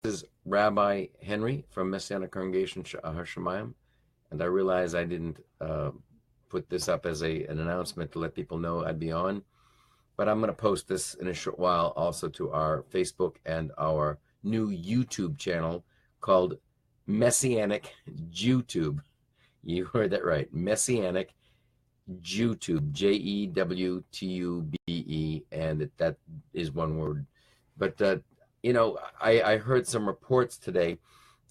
is Rabbi Henry from Messianic Congregation Hashemayim, and I realize I didn't put this up as an announcement to let people know I'd be on, but I'm going to post this in a short while also to our Facebook and our new YouTube channel called Messianic JewTube. You heard that right, Messianic JewTube, JEWTUBE, and that is one word. But I heard some reports today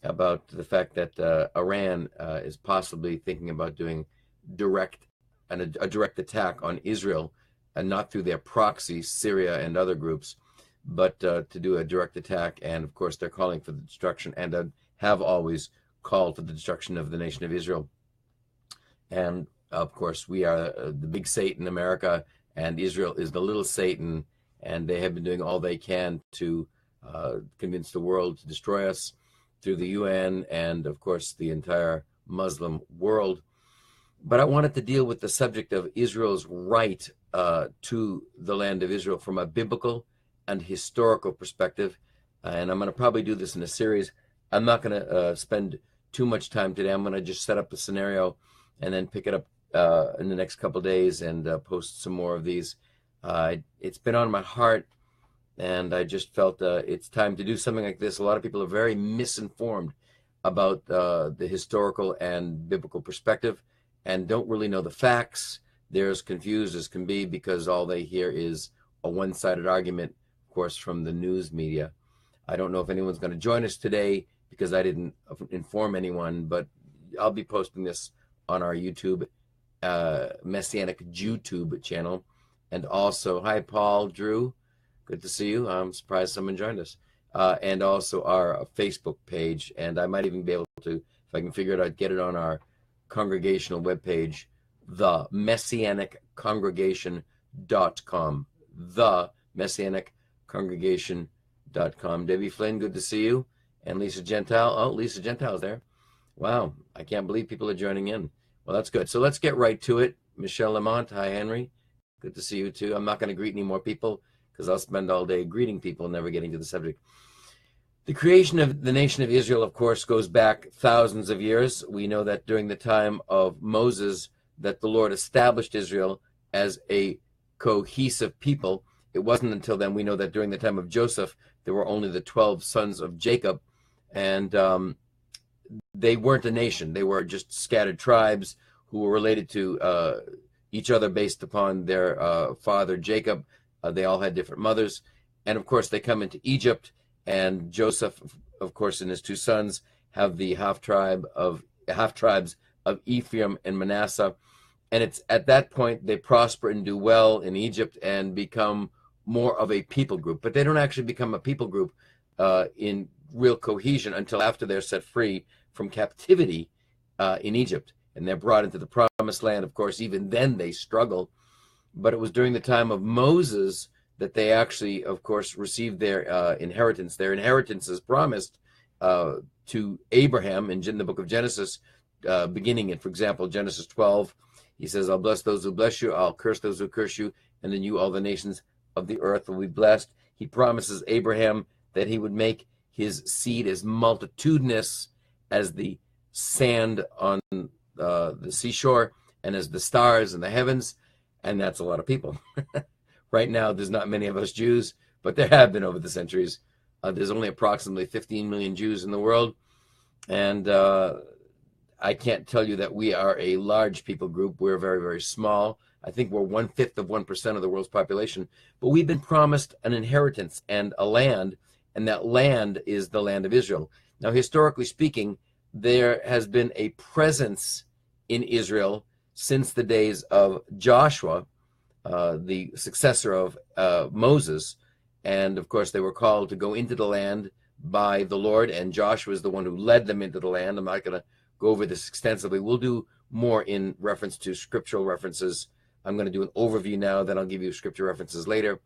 about the fact that Iran is possibly thinking about doing a direct attack on Israel, and not through their proxy, Syria and other groups, but to do a direct attack. And of course, they're calling for the destruction, and have always called for the destruction of the nation of Israel. And of course, we are the big Satan, America, and Israel is the little Satan, and they have been doing all they can to convince the world to destroy us through the UN and, of course, the entire Muslim world. But I wanted to deal with the subject of Israel's right to the land of Israel from a biblical and historical perspective. And I'm going to probably do this in a series. I'm not going to spend too much time today. I'm going to just set up a scenario and then pick it up in the next couple of days and post some more of these. It's been on my heart, and I just felt it's time to do something like this. A lot of people are very misinformed about the historical and biblical perspective and don't really know the facts. They're as confused as can be because all they hear is a one-sided argument, of course, from the news media. I don't know if anyone's going to join us today because I didn't inform anyone, but I'll be posting this on our YouTube, Messianic JewTube channel. And also, hi, Paul, Drew. Good to see you. I'm surprised someone joined us. And also our Facebook page. And I might even be able to, if I can figure it out, get it on our congregational webpage, the messianiccongregation.com. The messianiccongregation.com. Debbie Flynn, good to see you. And Lisa Gentile. Oh, Lisa Gentile's there. Wow, I can't believe people are joining in. Well, that's good. So let's get right to it. Michelle Lamont, hi, Henry. Good to see you, too. I'm not going to greet any more people because I'll spend all day greeting people, never getting to the subject. The creation of the nation of Israel, of course, goes back thousands of years. We know that during the time of Moses, that the Lord established Israel as a cohesive people. It wasn't until then, we know that during the time of Joseph, there were only the 12 sons of Jacob, and they weren't a nation. They were just scattered tribes who were related to each other based upon their father Jacob. They all had different mothers. And of course, they come into Egypt, and Joseph, of course, and his two sons have the half tribes of Ephraim and Manasseh. And it's at that point they prosper and do well in Egypt and become more of a people group. But they don't actually become a people group in real cohesion until after they're set free from captivity in Egypt. And they're brought into the promised land. Of course, even then they struggle. But it was during the time of Moses that they actually, of course, received their inheritance. Their inheritance is promised to Abraham in the book of Genesis, beginning in, for example, Genesis 12. He says, I'll bless those who bless you, I'll curse those who curse you, and then you, all the nations of the earth, will be blessed. He promises Abraham that he would make his seed as multitudinous as the sand on the seashore and as the stars in the heavens. And that's a lot of people. Right now, there's not many of us Jews, but there have been over the centuries. There's only approximately 15 million Jews in the world. And I can't tell you that we are a large people group. We're very, very small. I think we're 1/5 of 1% of the world's population. But we've been promised an inheritance and a land, and that land is the land of Israel. Now, historically speaking, there has been a presence in Israel since the days of Joshua, the successor of Moses. And of course, they were called to go into the land by the Lord, and Joshua is the one who led them into the land. I'm not going to go over this extensively. We'll do more in reference to scriptural references. I'm going to do an overview now, then I'll give you scripture references later.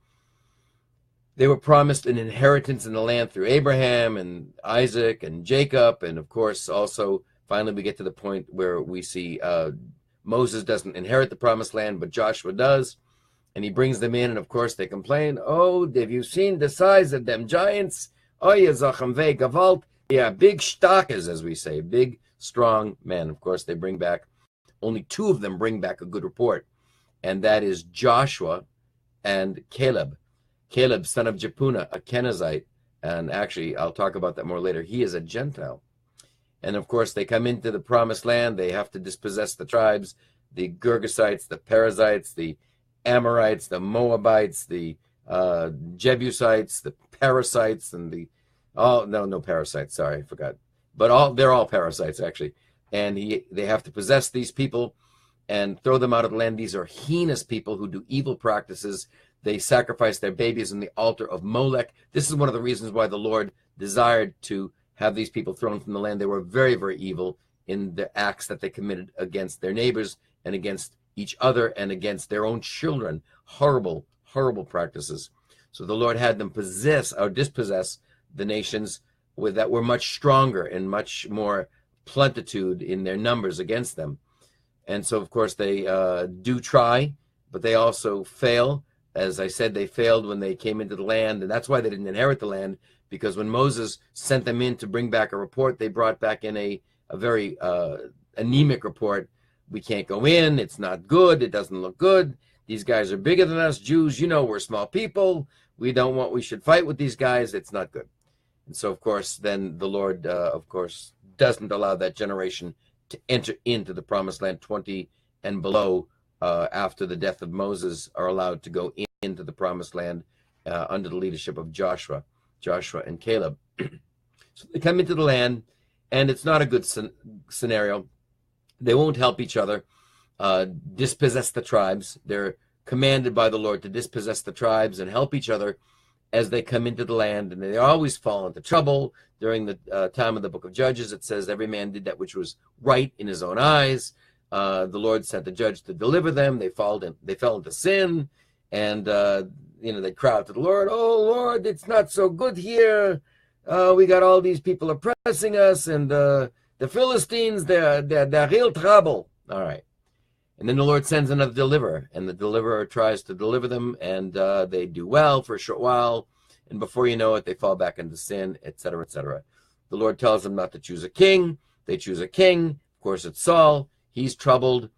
They were promised an inheritance in the land through Abraham and Isaac and Jacob. And of course, also, finally, we get to the point where we see Moses doesn't inherit the promised land, but Joshua does. And he brings them in, and of course, they complain, oh, have you seen the size of them giants? Oye zachem ve gavalt. Yeah, big stakes, as we say, big, strong men. Of course, they bring back, only two of them bring back a good report, and that is Joshua and Caleb. Caleb, son of Jephunneh, a Kenizzite, and actually, I'll talk about that more later. He is a Gentile. And of course, they come into the promised land. They have to dispossess the tribes, the Girgashites, the Perizzites, the Amorites, the Moabites, the Jebusites, the Parasites, and the no parasites. Sorry, I forgot. But they're all parasites actually. And they have to possess these people and throw them out of the land. These are heinous people who do evil practices. They sacrifice their babies on the altar of Molech. This is one of the reasons why the Lord desired to have these people thrown from the land. They were very, very evil in the acts that they committed against their neighbors and against each other and against their own children. Horrible, horrible practices. So the Lord had them possess or dispossess the nations that were much stronger and much more plentitude in their numbers against them. And so, of course, they do try, but they also fail. As I said, they failed when they came into the land, and that's why they didn't inherit the land, because when Moses sent them in to bring back a report, they brought back in a very anemic report. We can't go in. It's not good. It doesn't look good. These guys are bigger than us. Jews, we're small people. We should fight with these guys. It's not good. And so, of course, then the Lord, of course, doesn't allow that generation to enter into the promised land. 20 and below, after the death of Moses, are allowed to go into the promised land under the leadership of Joshua and Caleb. So they come into the land, and it's not a good scenario. They won't help each other, dispossess the tribes. They're commanded by the Lord to dispossess the tribes and help each other as they come into the land, and they always fall into trouble. During the time of the book of Judges, it says every man did that which was right in his own eyes. The Lord sent a judge to deliver them. They fell into sin, and they cry out to the Lord, "Oh Lord, it's not so good here. We got all these people oppressing us, and the Philistines, they're real trouble." All right. And then the Lord sends another deliverer, and the deliverer tries to deliver them, and they do well for a short while, and before you know it, they fall back into sin, etc., etc. The Lord tells them not to choose a king. They choose a king. Of course, it's Saul. He's troubled.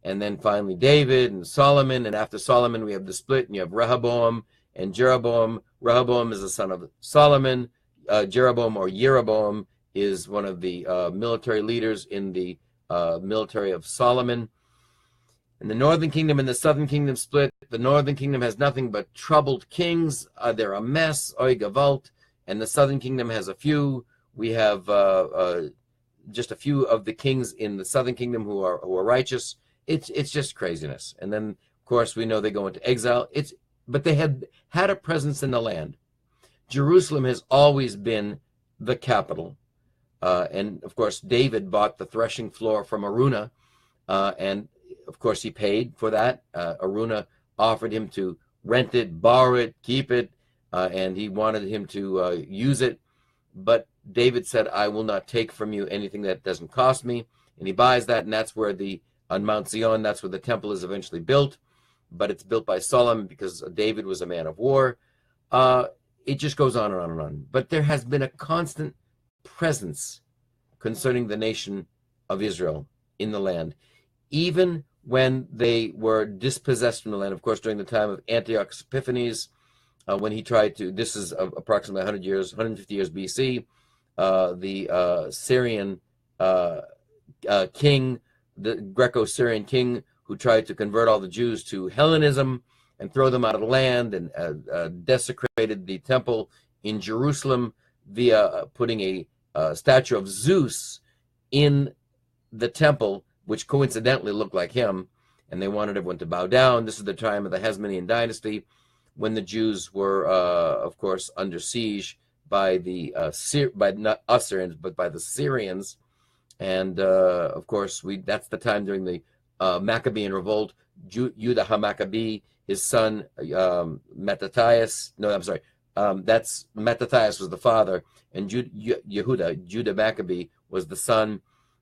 And then finally David and Solomon, and after Solomon, we have the split, and you have Rehoboam and Jeroboam. Rehoboam is the son of Solomon. Jeroboam or Jeroboam is one of the military leaders in the military of Solomon. And the northern kingdom and the southern kingdom split. The northern kingdom has nothing but troubled kings. They're a mess, oi gewalt. And the southern kingdom has a few. We have just a few of the kings in the southern kingdom who are righteous. It's just craziness. And then, of course, we know they go into exile. But they had a presence in the land. Jerusalem has always been the capital. And, of course, David bought the threshing floor from Araunah, and of course, he paid for that. Araunah offered him to rent it, borrow it, keep it, and he wanted him to use it. But David said, "I will not take from you anything that doesn't cost me." And he buys that, and that's where on Mount Zion, that's where the temple is eventually built. But it's built by Solomon because David was a man of war. It just goes on and on and on. But there has been a constant presence concerning the nation of Israel in the land, even when they were dispossessed from the land. Of course, during the time of Antiochus Epiphanes, when he tried to, this is approximately 150 years BC, the Syrian king, the Greco-Syrian king, who tried to convert all the Jews to Hellenism and throw them out of the land, and desecrated the temple in Jerusalem via putting a statue of Zeus in the temple, which coincidentally looked like him, and they wanted everyone to bow down. This is the time of the Hasmonean dynasty, when the Jews were, of course, under siege by by not Assyrians, but by the Syrians. And, of course, that's the time during the Maccabean revolt. Judah HaMaccabee, his son, Mattathias, that's Mattathias was the father, and Judah Maccabee was the son,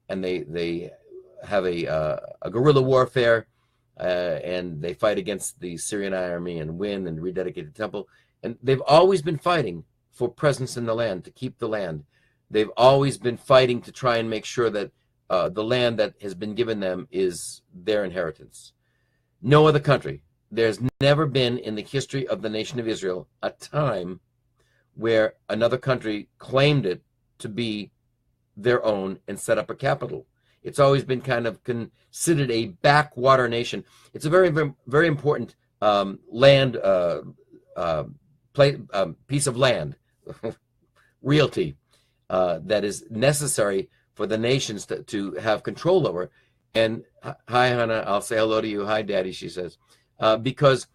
and they have a guerrilla warfare, and they fight against the Syrian army and win and rededicate the temple. And they've always been fighting for presence in the land, to keep the land. They've always been fighting to try and make sure that the land that has been given them is their inheritance. No other country. There's never been in the history of the nation of Israel a time where another country claimed it to be their own and set up a capital. It's always been kind of considered a backwater nation. It's a very, very, very important land piece of land, realty, that is necessary for the nations to have control over. And hi, Hannah, I'll say hello to you. Hi, Daddy, she says. Because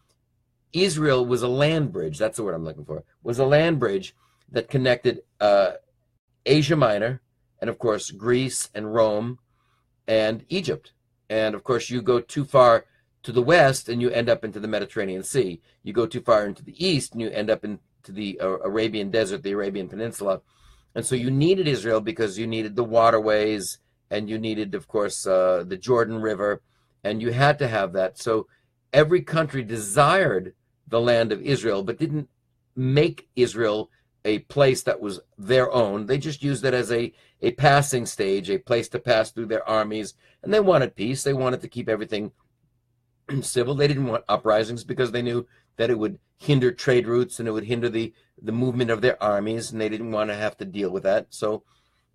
Israel was a land bridge, that's the word I'm looking for, was a land bridge that connected Asia Minor, and of course Greece and Rome and Egypt. And of course you go too far to the west and you end up into the Mediterranean Sea. You go too far into the east and you end up into the Arabian Desert, the Arabian Peninsula. And so you needed Israel because you needed the waterways, and you needed, of course, the Jordan River, and you had to have that. So every country desired the land of Israel, but didn't make Israel a place that was their own. They just used it as a passing stage, a place to pass through their armies. And they wanted peace. They wanted to keep everything civil. They didn't want uprisings because they knew that it would hinder trade routes and it would hinder the movement of their armies, and they didn't want to have to deal with that. So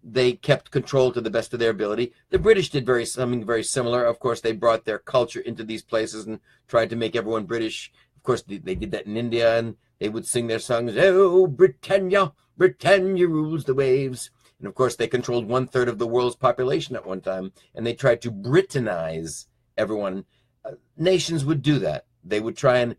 they kept control to the best of their ability. The British did something very similar. Of course, they brought their culture into these places and tried to make everyone British. Of course, they did that in India, and they would sing their songs, "Oh, Britannia, Britannia rules the waves." And of course, they controlled 1/3 of the world's population at one time, and they tried to Britannize everyone. Nations would do that. They would try and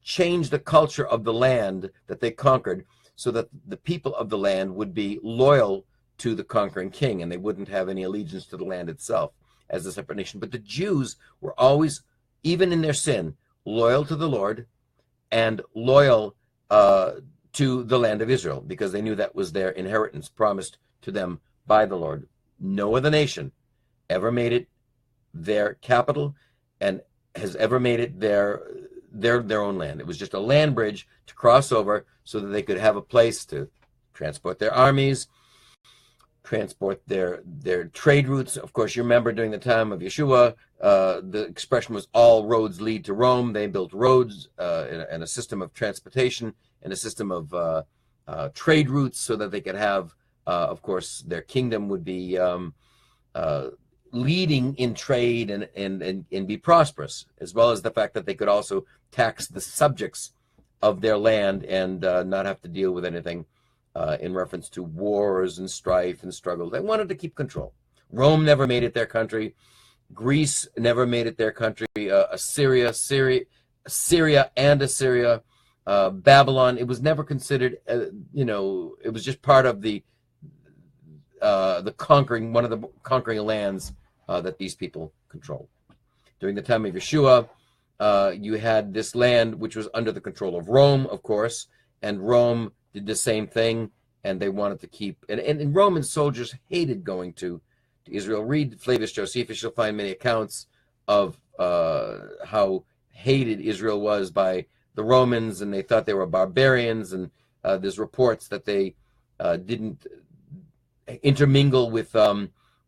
change the culture of the land that they conquered so that the people of the land would be loyal to the conquering king, and they wouldn't have any allegiance to the land itself as a separate nation. But the Jews were always, even in their sin, loyal to the Lord and loyal to the land of Israel, because they knew that was their inheritance promised to them by the Lord. No other nation ever made it their capital and has ever made it their own land. It was just a land bridge to cross over so that they could have a place to transport their armies, transport their trade routes. Of course, you remember during the time of Yeshua, the expression was all roads lead to Rome. They built roads and a system of transportation and a system of trade routes so that they could have, of course, their kingdom would be leading in trade and be prosperous, as well as the fact that they could also tax the subjects of their land and not have to deal with anything in reference to wars and strife and struggles. They wanted to keep control. Rome never made it their country. Greece never made it their country. Syria, Babylon. It was never considered. It was just part of the conquering, one of the conquering lands that these people controlled. During the time of Yeshua, you had this land which was under the control of Rome, of course, and Rome did the same thing, and they wanted to keep, and Roman soldiers hated going to Israel. Read Flavius Josephus, you'll find many accounts of how hated Israel was by the Romans, and they thought they were barbarians, and there's reports that they didn't intermingle with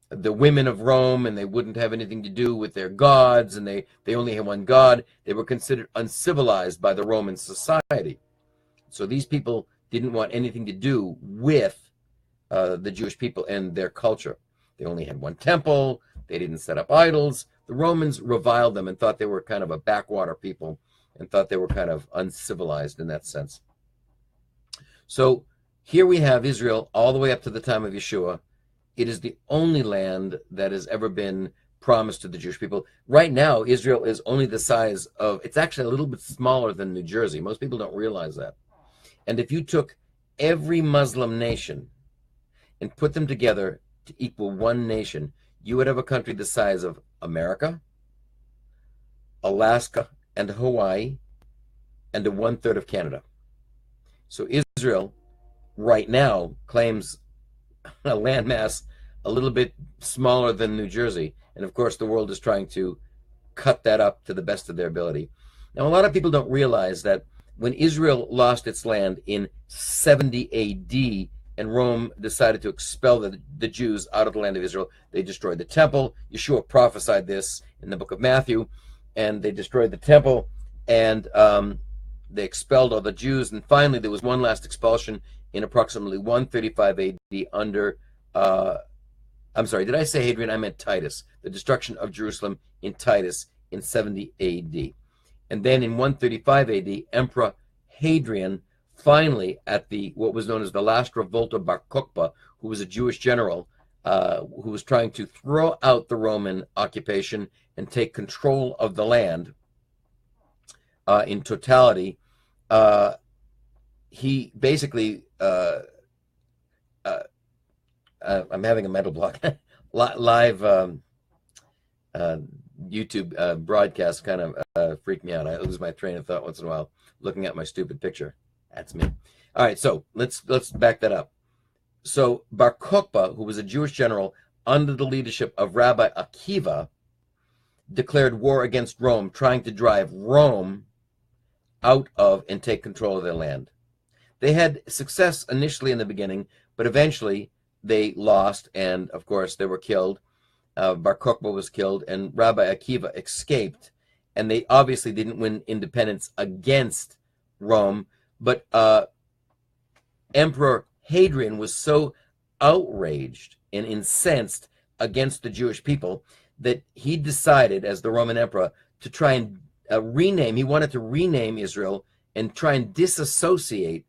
the women of Rome, and they wouldn't have anything to do with their gods, and they only had one god. They were considered uncivilized by the Roman society. So these people didn't want anything to do with the Jewish people and their culture. They only had one temple. They didn't set up idols. The Romans reviled them and thought they were kind of a backwater people and thought they were kind of uncivilized in that sense. So here we have Israel all the way up to the time of Yeshua. It is the only land that has ever been promised to the Jewish people. Right now, Israel is only the size of, it's actually a little bit smaller than New Jersey. Most people don't realize that. And if you took every Muslim nation and put them together to equal one nation, you would have a country the size of America, Alaska, and Hawaii, and 1/3 of Canada. So Israel right now claims a landmass a little bit smaller than New Jersey. And of course, the world is trying to cut that up to the best of their ability. Now, a lot of people don't realize that When Israel lost its land in 70 AD and Rome decided to expel the Jews out of the land of Israel, they destroyed the temple. Yeshua prophesied this in the book of Matthew, and they destroyed the temple, and they expelled all the Jews. And finally, there was one last expulsion in approximately 135 AD under, I'm sorry, did I say Hadrian? I meant Titus. The destruction of Jerusalem in Titus in 70 AD. And then in 135 AD, Emperor Hadrian, finally at what was known as the last revolt of Bar Kokhba, who was a Jewish general who was trying to throw out the Roman occupation and take control of the land in totality. He basically, I'm having a mental block. Live YouTube broadcast kind of freak me out. I lose my train of thought once in a while looking at my stupid picture. That's me. All right, so let's back that up. So Bar Kokhba, who was a Jewish general under the leadership of Rabbi Akiva, declared war against Rome, trying to drive Rome out of and take control of their land. They had success initially in the beginning, but eventually they lost, and of course they were killed. Bar Kokhba was killed, and Rabbi Akiva escaped, and they obviously didn't win independence against Rome, but Emperor Hadrian was so outraged and incensed against the Jewish people that he decided, as the Roman emperor, to try and he wanted to rename Israel and try and disassociate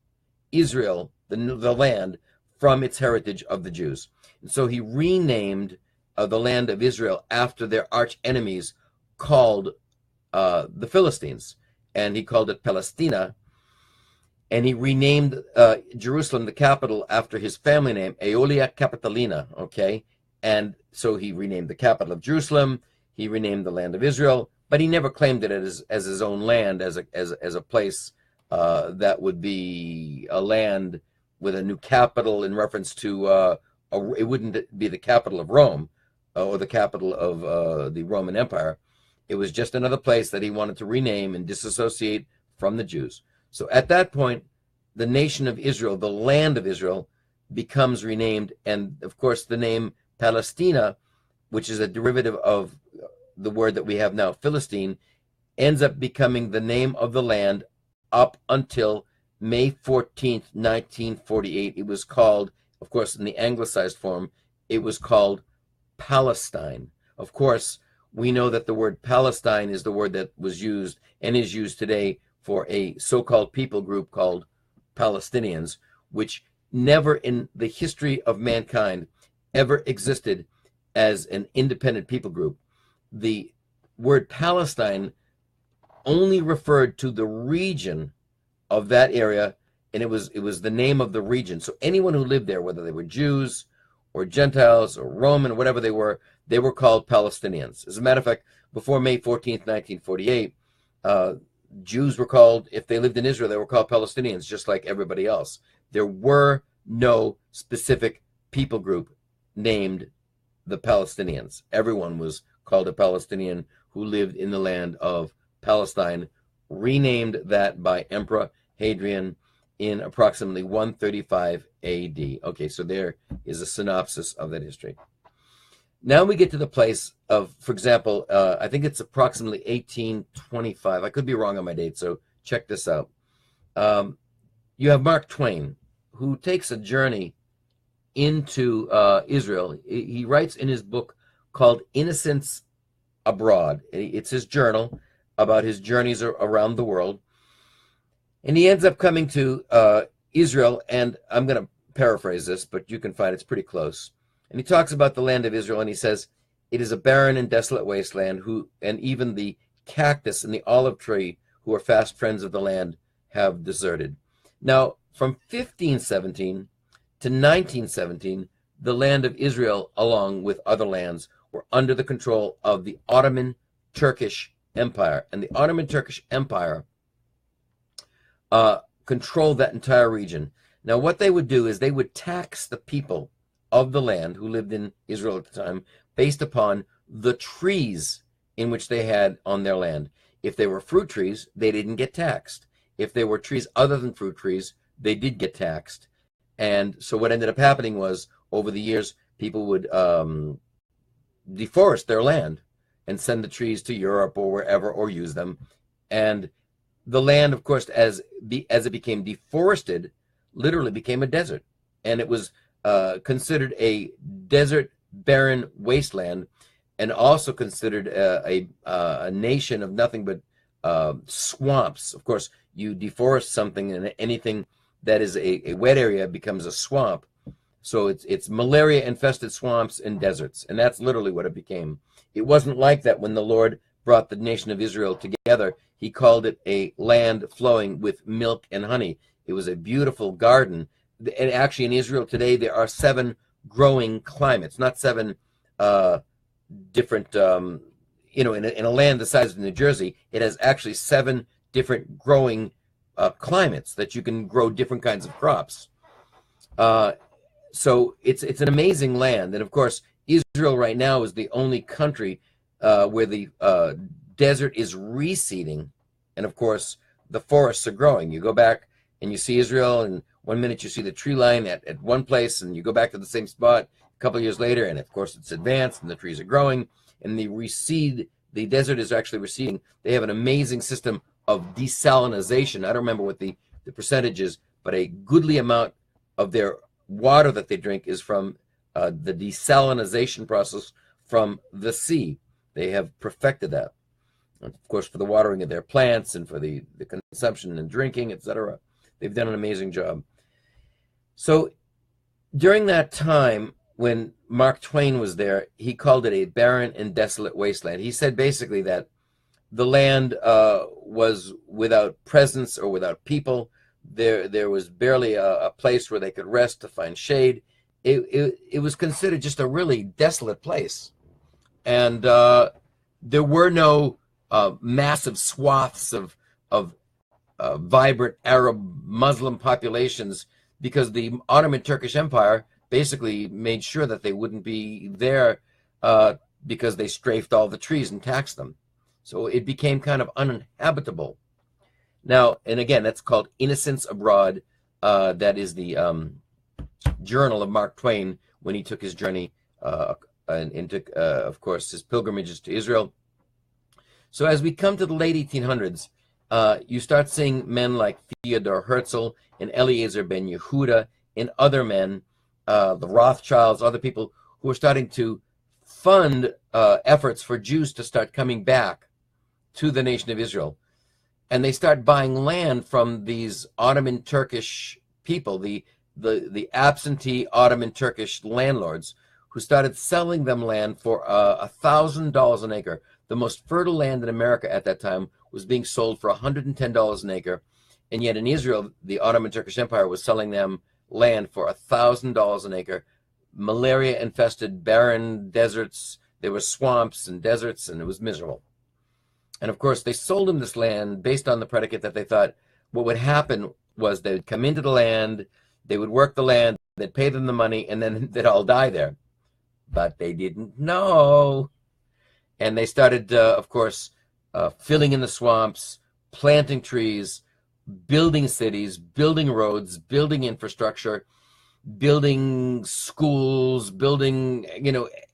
Israel, the land, from its heritage of the Jews. And so he renamed the land of Israel after their arch enemies called the Philistines, and he called it Palestina. And he renamed Jerusalem, the capital, after his family name, Aeolia Capitolina, okay? And so he renamed the capital of Jerusalem, he renamed the land of Israel, but he never claimed it as his own land, as a place that would be a land with a new capital in reference to, it wouldn't be the capital of Rome or the capital of the Roman Empire. It was just another place that he wanted to rename and disassociate from the Jews. So at that point, the nation of Israel, the land of Israel, becomes renamed. And of course, the name Palestina, which is a derivative of the word that we have now, Philistine, ends up becoming the name of the land up until May 14th, 1948. It was called, of course, in the anglicized form, it was called Palestine. Of course, we know that the word Palestine is the word that was used and is used today for a so-called people group called Palestinians, which never in the history of mankind ever existed as an independent people group. The word Palestine only referred to the region of that area, and it was the name of the region. So anyone who lived there, whether they were Jews or Gentiles or Roman or whatever they were called Palestinians. As a matter of fact, before May 14th, 1948, Jews were called, if they lived in Israel, they were called Palestinians, just like everybody else. There were no specific people group named the Palestinians. Everyone was called a Palestinian who lived in the land of Palestine, renamed that by Emperor Hadrian in approximately 135 AD. Okay, so there is a synopsis of that history. Now we get to the place of, for example, I think it's approximately 1825. I could be wrong on my date, so check this out. You have Mark Twain, who takes a journey into Israel. He writes in his book called Innocents Abroad. It's his journal about his journeys around the world. And he ends up coming to Israel, and I'm going to paraphrase this, but you can find it's pretty close. And he talks about the land of Israel, and he says, it is a barren and desolate wasteland, and even the cactus and the olive tree, who are fast friends of the land, have deserted. Now, from 1517 to 1917, the land of Israel, along with other lands, were under the control of the Ottoman Turkish Empire. And the Ottoman Turkish Empire controlled that entire region. Now, what they would do is they would tax the people of the land who lived in Israel at the time based upon the trees in which they had on their land. If they were fruit trees, they didn't get taxed. if there were trees other than fruit trees, they did get taxed. And so what ended up happening was, over the years, people would deforest their land and send the trees to Europe or wherever, or use them. And the land, of course, as it became deforested, literally became a desert. And it was considered a desert, barren wasteland, and also considered a nation of nothing but swamps. Of course, you deforest something, and anything that is a wet area becomes a swamp. So it's malaria-infested swamps and deserts, and that's literally what it became. It wasn't like that when the Lord brought the nation of Israel together. He called it a land flowing with milk and honey. It was a beautiful garden. And actually, in Israel today, there are 7 growing climates, not 7 different, in a land the size of New Jersey, it has actually 7 different growing climates that you can grow different kinds of crops. So it's an amazing land. And of course, Israel right now is the only country where the desert is receding. And of course, the forests are growing. You go back and you see Israel, and one minute you see the tree line at one place, and you go back to the same spot a couple of years later, and of course it's advanced and the trees are growing, and they recede. The desert is actually receding. They have an amazing system of desalinization. I don't remember what the percentage is, but a goodly amount of their water that they drink is from the desalinization process from the sea. They have perfected that. And of course, for the watering of their plants and for the consumption and drinking, etc. They've done an amazing job. So during that time, when Mark Twain was there, he called it a barren and desolate wasteland. He said basically that the land was without presence or without people. There was barely a place where they could rest to find shade. It was considered just a really desolate place. And there were no massive swaths of vibrant Arab Muslim populations, because the Ottoman Turkish Empire basically made sure that they wouldn't be there because they strafed all the trees and taxed them. So it became kind of uninhabitable. Now, and again, that's called Innocents Abroad. That is the journal of Mark Twain when he took his journey and took, of course, his pilgrimages to Israel. So as we come to the late 1800s, you start seeing men like Theodor Herzl and Eliezer ben Yehuda and other men, the Rothschilds, other people who are starting to fund efforts for Jews to start coming back to the nation of Israel. And they start buying land from these Ottoman Turkish people, the absentee Ottoman Turkish landlords, who started selling them land for $1,000 an acre. The most fertile land in America at that time was being sold for $110 an acre. And yet in Israel, the Ottoman Turkish Empire was selling them land for $1,000 an acre. Malaria-infested, barren deserts. There were swamps and deserts, and it was miserable. And of course, they sold them this land based on the predicate that they thought what would happen was they would come into the land, they would work the land, they'd pay them the money, and then they'd all die there. But they didn't know. And they started, of course, filling in the swamps, planting trees, building cities, building roads, building infrastructure, building schools, building,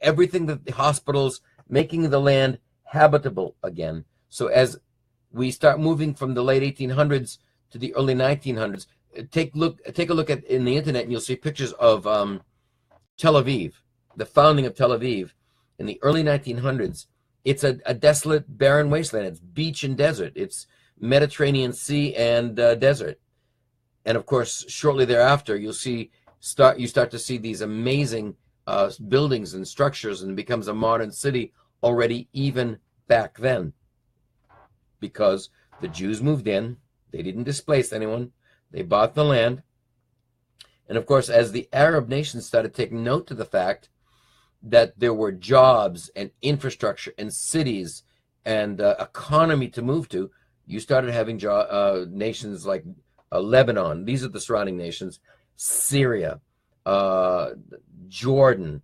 everything, that the hospitals, making the land habitable again. So as we start moving from the late 1800s to the early 1900s, take a look at in the internet, and you'll see pictures of Tel Aviv, the founding of Tel Aviv in the early 1900s. It's a desolate, barren wasteland. It's beach and desert. It's Mediterranean Sea and desert. And of course, shortly thereafter, you start to see these amazing buildings and structures, and it becomes a modern city already, even back then, because the Jews moved in. They didn't displace anyone. They bought the land. And of course, as the Arab nations started taking note to the fact that there were jobs and infrastructure and cities and economy to move to, you started having nations like Lebanon. These are the surrounding nations. Syria, Jordan,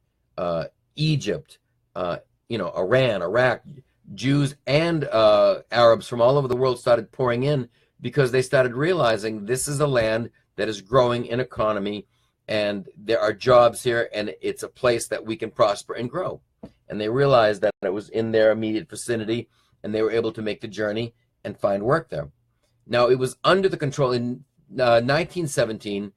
Egypt, Iran, Iraq. Jews and Arabs from all over the world started pouring in because they started realizing this is a land that is growing in economy, and there are jobs here, and it's a place that we can prosper and grow. And they realized that it was in their immediate vicinity, and they were able to make the journey and find work there. Now, it was under the control in 1917,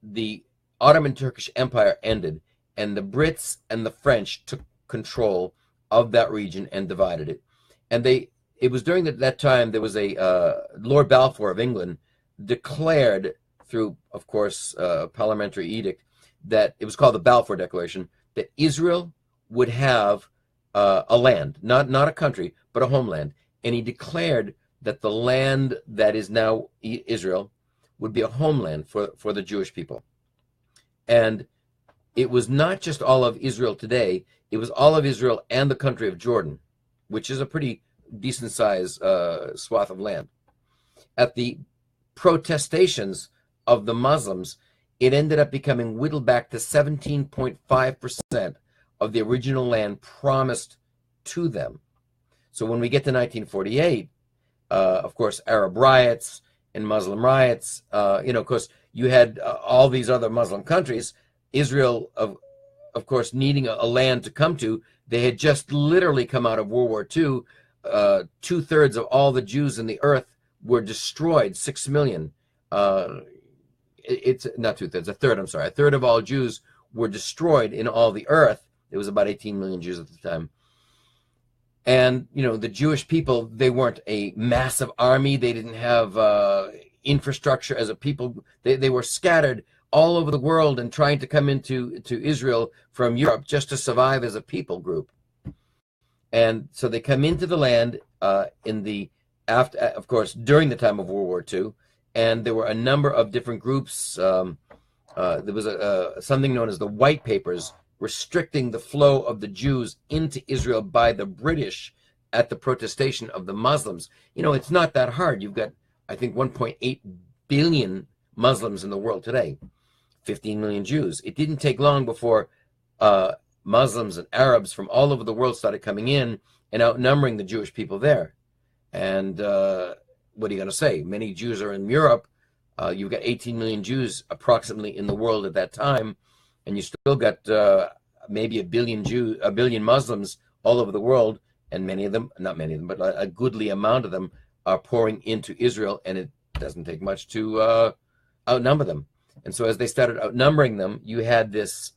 the Ottoman Turkish Empire ended, and the Brits and the French took control of that region and divided it. And it was during that time there was a Lord Balfour of England declared through, of course, parliamentary edict, that it was called the Balfour Declaration, that Israel would have a land, not a country, but a homeland. And he declared that the land that is now Israel would be a homeland for the Jewish people. And it was not just all of Israel today, it was all of Israel and the country of Jordan, which is a pretty decent size swath of land. At the protestations of the Muslims, it ended up becoming whittled back to 17.5% of the original land promised to them. So when we get to 1948, of course, Arab riots and Muslim riots, of course, you had all these other Muslim countries, Israel, of course, needing a land to come to. They had just literally come out of World War II. 2/3 of all the Jews in the earth were destroyed, 6 million. It's not 2/3, a third, I'm sorry. A third of all Jews were destroyed in all the earth. There was about 18 million Jews at the time. And, the Jewish people, they weren't a massive army. They didn't have infrastructure as a people. They were scattered all over the world and trying to come into Israel from Europe just to survive as a people group. And so they come into the land of course, during the time of World War II, and there were a number of different groups. There was something known as the White Papers, restricting the flow of the Jews into Israel by the British at the protestation of the Muslims. It's not that hard. You've got, I think, 1.8 billion Muslims in the world today, 15 million Jews. It didn't take long before Muslims and Arabs from all over the world started coming in and outnumbering the Jewish people there. And what are you going to say? Many Jews are in Europe. You've got 18 million Jews approximately in the world at that time, and you still got maybe a billion Muslims all over the world, and not many of them, but a goodly amount of them are pouring into Israel, and it doesn't take much to outnumber them. And so as they started outnumbering them, you had this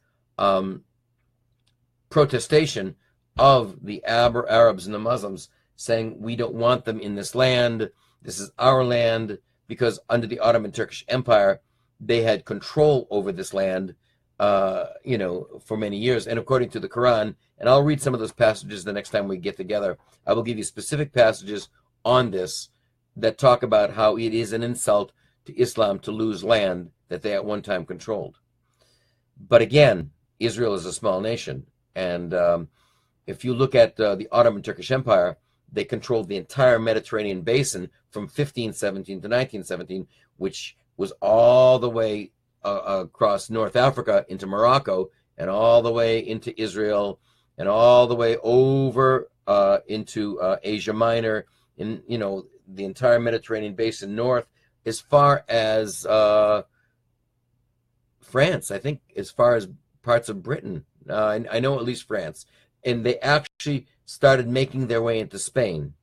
protestation of the Arabs and the Muslims saying, we don't want them in this land. This is our land, because under the Ottoman Turkish Empire, they had control over this land, for many years. And according to the Quran, and I'll read some of those passages the next time we get together, I will give you specific passages on this that talk about how it is an insult to Islam to lose land that they at one time controlled. But again, Israel is a small nation. And if you look at the Ottoman Turkish Empire, they controlled the entire Mediterranean basin from 1517 to 1917, which was all the way across North Africa into Morocco, and all the way into Israel, and all the way over into Asia Minor, in the entire Mediterranean basin north, as far as France. I think as far as parts of Britain. I know at least France. And they actually started making their way into Spain.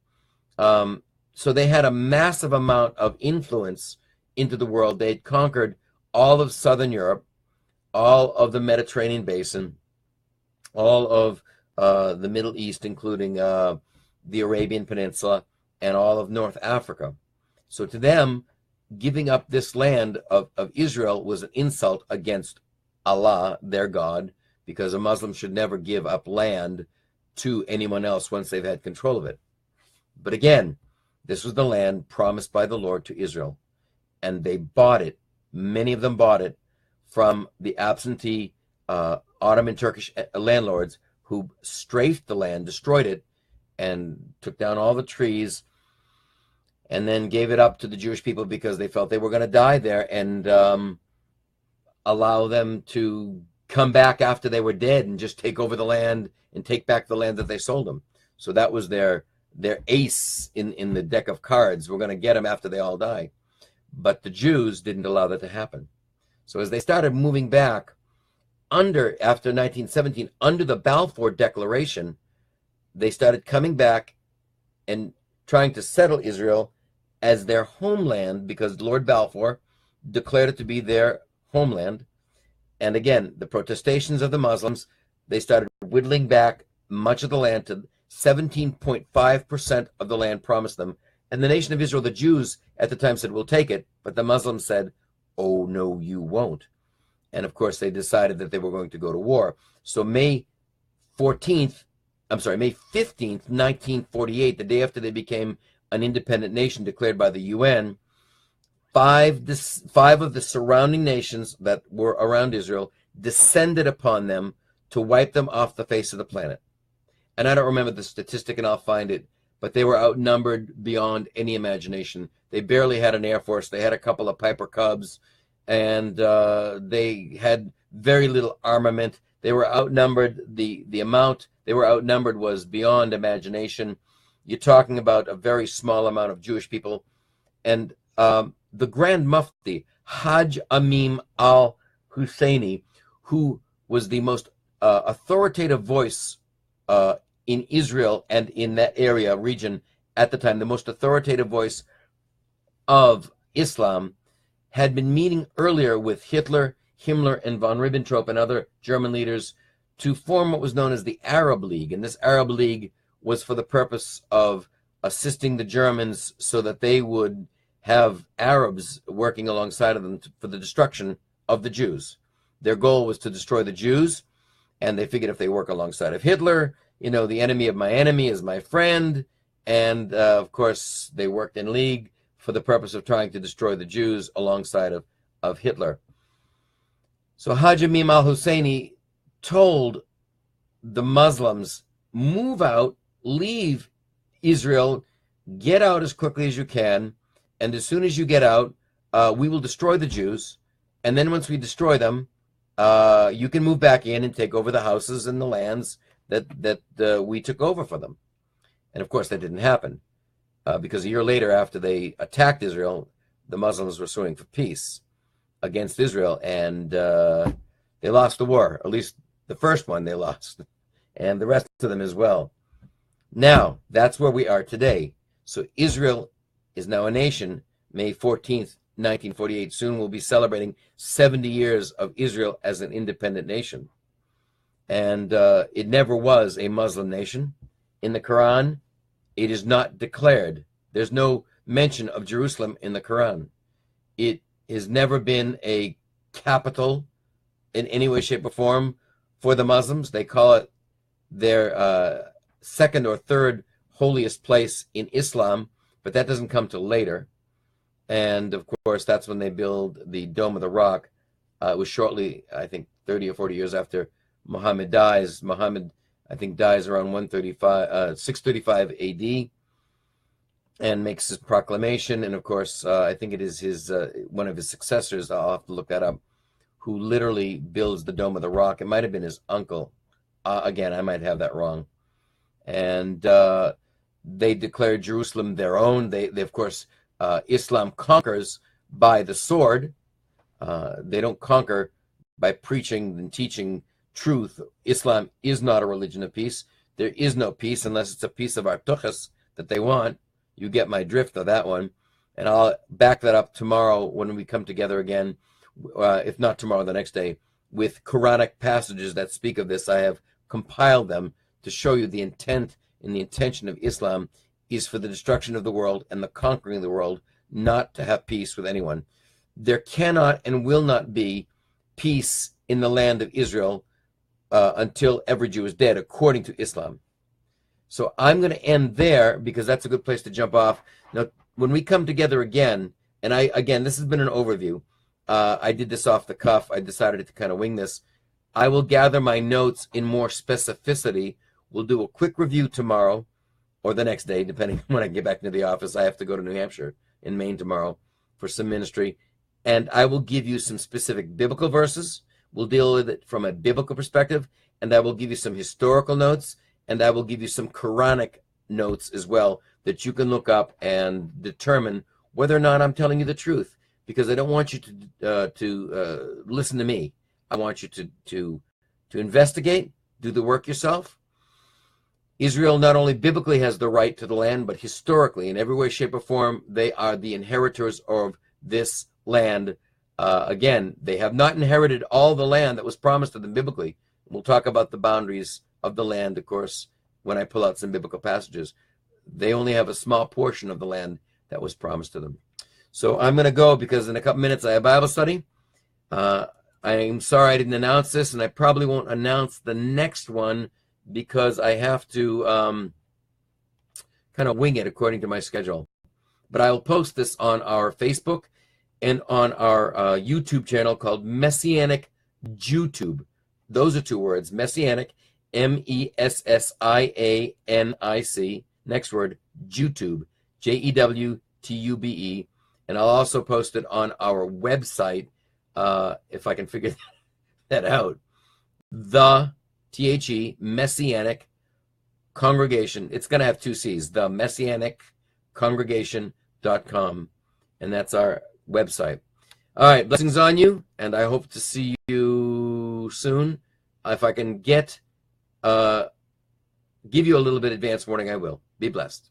So they had a massive amount of influence into the world. They had conquered all of Southern Europe, all of the Mediterranean basin, all of the Middle East, including the Arabian Peninsula, and all of North Africa. So to them, giving up this land of Israel was an insult against Allah, their God, because a Muslim should never give up land to anyone else once they've had control of it. But again, this was the land promised by the Lord to Israel, and they bought it. Many of them bought it from the absentee Ottoman Turkish landlords who strafed the land, destroyed it, and took down all the trees, and then gave it up to the Jewish people because they felt they were going to die there, and allow them to come back after they were dead and just take over the land and take back the land that they sold them. So that was their their ace in the deck of cards. We're going to get them after they all die. But the Jews didn't allow that to happen. So as they started moving back after 1917, under the Balfour Declaration, they started coming back and trying to settle Israel as their homeland, because Lord Balfour declared it to be their homeland. And again, the protestations of the Muslims, they started whittling back much of the land to 17.5% of the land promised them. And the nation of Israel, the Jews at the time said, we'll take it. But the Muslims said, oh, no, you won't. And of course, they decided that they were going to go to war. So May 15th, 1948, the day after they became an independent nation declared by the UN, five of the surrounding nations that were around Israel descended upon them to wipe them off the face of the planet. And I don't remember the statistic, and I'll find it, but they were outnumbered beyond any imagination. They barely had an air force. They had a couple of Piper Cubs, and they had very little armament. They were outnumbered. The amount they were outnumbered was beyond imagination. You're talking about a very small amount of Jewish people. And the Grand Mufti, Hajj Amim al-Husseini, who was the most authoritative voice in Israel and in that region at the time, the most authoritative voice of Islam, had been meeting earlier with Hitler, Himmler, and von Ribbentrop and other German leaders to form what was known as the Arab League. And this Arab League was for the purpose of assisting the Germans so that they would have Arabs working alongside of them for the destruction of the Jews. Their goal was to destroy the Jews, and they figured if they work alongside of Hitler, the enemy of my enemy is my friend. And of course, they worked in league for the purpose of trying to destroy the Jews alongside of Hitler. So Hajj Amim al-Husseini told the Muslims, move out, leave Israel, get out as quickly as you can, and as soon as you get out, we will destroy the Jews, and then once we destroy them, you can move back in and take over the houses and the lands that we took over for them. And of course that didn't happen, because a year later, after they attacked Israel, the Muslims were suing for peace against Israel, and they lost the war. At least the first one they lost, and the rest of them as well. Now, that's where we are today. So Israel is now a nation. May 14th, 1948. Soon we'll be celebrating 70 years of Israel as an independent nation. And it never was a Muslim nation. In the Quran, it is not declared. There's no mention of Jerusalem in the Quran. It has never been a capital in any way, shape, or form for the Muslims. They call it their second or third holiest place in Islam, but that doesn't come till later. And of course, that's when they build the Dome of the Rock. It was shortly, I think, 30 or 40 years after Muhammad dies. Muhammad, I think, dies around 635 AD, and makes his proclamation. And of course, I think it is his one of his successors, I'll have to look that up, who literally builds the Dome of the Rock. It might have been his uncle. Again, I might have that wrong. And they declared Jerusalem their own. They of course, Islam conquers by the sword. They don't conquer by preaching and teaching truth. Islam is not a religion of peace. There is no peace unless it's a piece of artuchas that they want. You get my drift of that one. And I'll back that up tomorrow when we come together again, if not tomorrow, the next day, with Quranic passages that speak of this. I have compiled them to show you the intent and the intention of Islam is for the destruction of the world and the conquering of the world, not to have peace with anyone. There cannot and will not be peace in the land of Israel until every Jew is dead, according to Islam. So I'm going to end there because that's a good place to jump off. Now, when we come together again, and again, this has been an overview. I did this off the cuff. I decided to kind of wing this. I will gather my notes in more specificity. We'll do a quick review tomorrow or the next day, depending on when I get back into the office. I have to go to New Hampshire in Maine tomorrow for some ministry. And I will give you some specific biblical verses. We'll deal with it from a biblical perspective. And I will give you some historical notes. And I will give you some Quranic notes as well that you can look up and determine whether or not I'm telling you the truth, because I don't want you to listen to me. I want you to investigate, do the work yourself. Israel not only biblically has the right to the land, but historically, in every way, shape, or form, they are the inheritors of this land. Again, they have not inherited all the land that was promised to them biblically. We'll talk about the boundaries of the land, of course, when I pull out some biblical passages. They only have a small portion of the land that was promised to them. So I'm going to go, because in a couple minutes I have Bible study. I'm sorry I didn't announce this, and I probably won't announce the next one because I have to kind of wing it according to my schedule. But I will post this on our Facebook and on our YouTube channel called Messianic JewTube. Those are two words, Messianic, Messianic, next word, JewTube, JEWTUBE. And I'll also post it on our website, if I can figure that out, the Messianic Congregation. It's going to have two C's, the Messianic Congregation.com. And that's our website. All right, blessings on you, and I hope to see you soon. If I can give you a little bit advance warning, I will. Be blessed.